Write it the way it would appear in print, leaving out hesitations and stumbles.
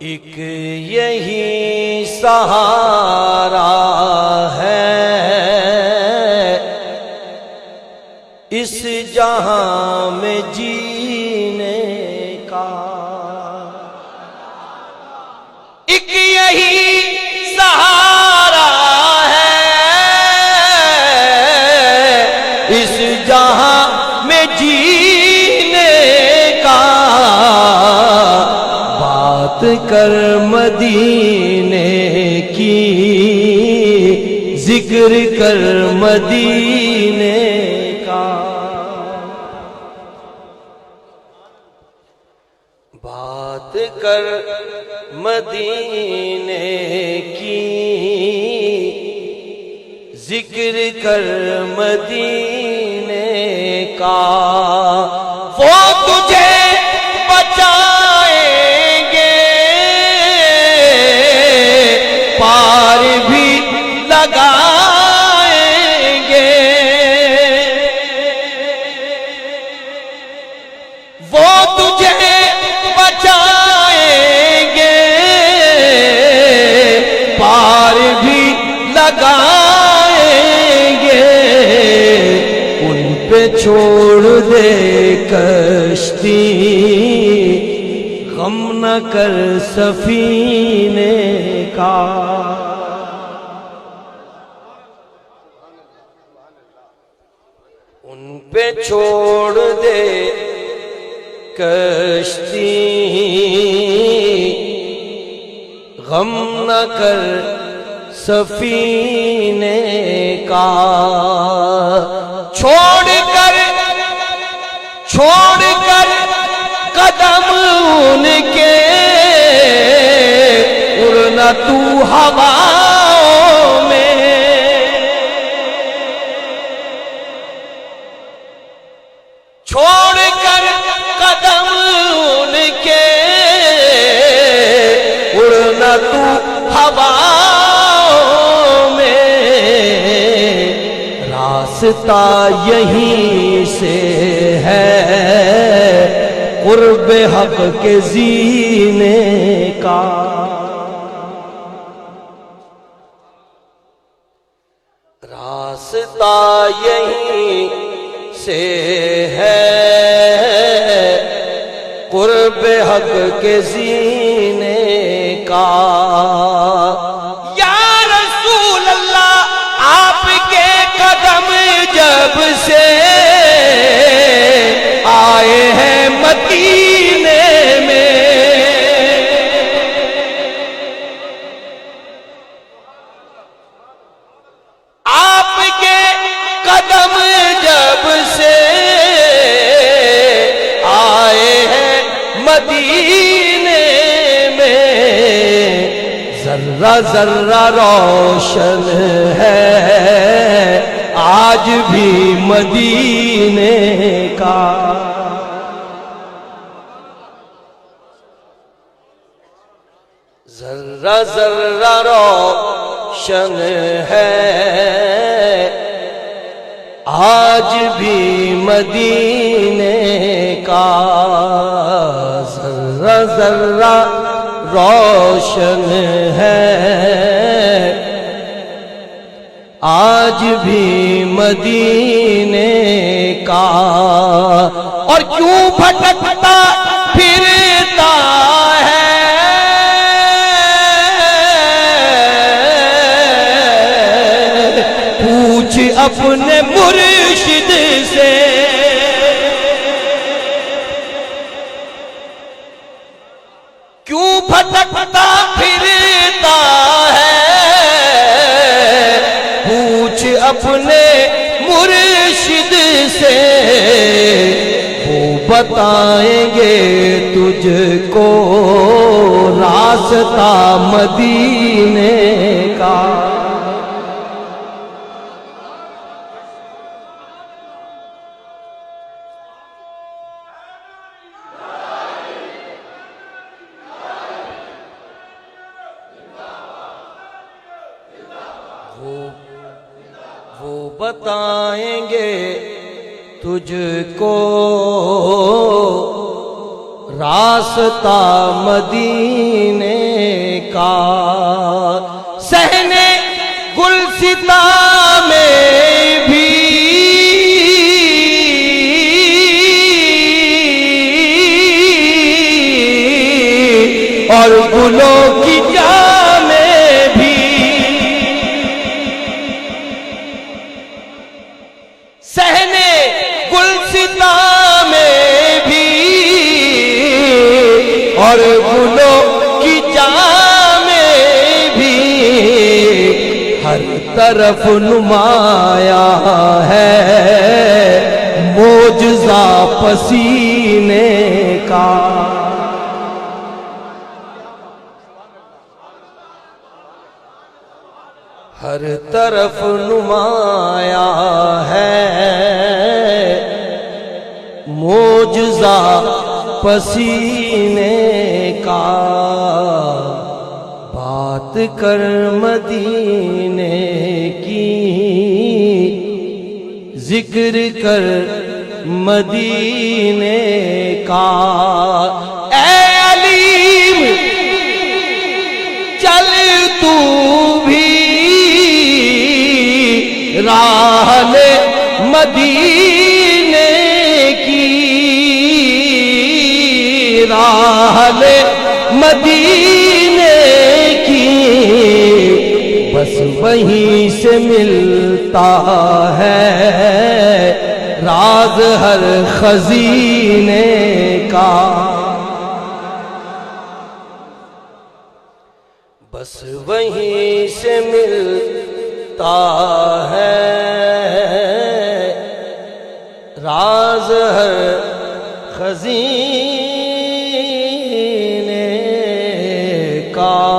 ایک یہی سہارا ہے اس جہاں میں جینے کا، ایک یہی سہارا ہے اس جہاں میں جینے کا، بات کر مدینے کی، ذکر کر مدینے کا، بات کر مدینے کی، ذکر کر مدینے کا، وہ تجھے بچائیں گے پار بھی لگائیں گے، وہ تجھے بچائیں گے پار بھی لگائیں گے، ان پہ چھوڑ دے کشتی، غم نہ کر سفینے کا، ان پہ چھوڑ دے کشتی، غم نہ کر سفینے کا، چھوڑ کر قدم ان کے، اڑنا تو ہواؤں میں، چھوڑ کر قدم ان کے، اڑنا تو ہواؤں میں، راستہ یہیں سے ہے قرب حق کے زینے کا، راستہ یہیں سے ہے قرب حق کے زینے کا، یا رسول اللہ آپ کے قدم جب سے آئے ہیں مدینے میں، آپ کے قدم جب سے آئے ہیں مدینے میں، ذرہ ذرہ روشن ہے آج بھی مدینے کا، ذرہ ذرہ روشن ہے آج بھی مدینے کا، ذرہ ذرہ روشن ہے آج بھی مدینے کا، اور کیوں بھٹکتا پھرتا ہے پوچھ اپنے مرشد سے، کیوں بھٹکتا پھرتا ہے پوچھ اپنے مرشد سے، وہ بتائیں گے تجھ کو راستہ مدینے کا، وہ بتائیں گے تجھ کو راستہ مدینے کا، صحنے گلستہ میں بھی اور گلوں کی جا میں بھی، صحنے گلستہ میں بھی اور گلوں کی جا میں بھی، ہر طرف نمایاں ہے معجزہ پسینے کا۔ ہر طرف نمایاں ہے معجزہ پسینے کا، بات کر مدینے کی، ذکر کر مدینے کا، اے علیم چل تو بھی راہ لے مدینے کی، راہ لے مدینے کی، بس وہیں سے ملتا ہے راز ہر خزینے کا، بس وہیں سے ملتا ہے راز ہر خزینے کا۔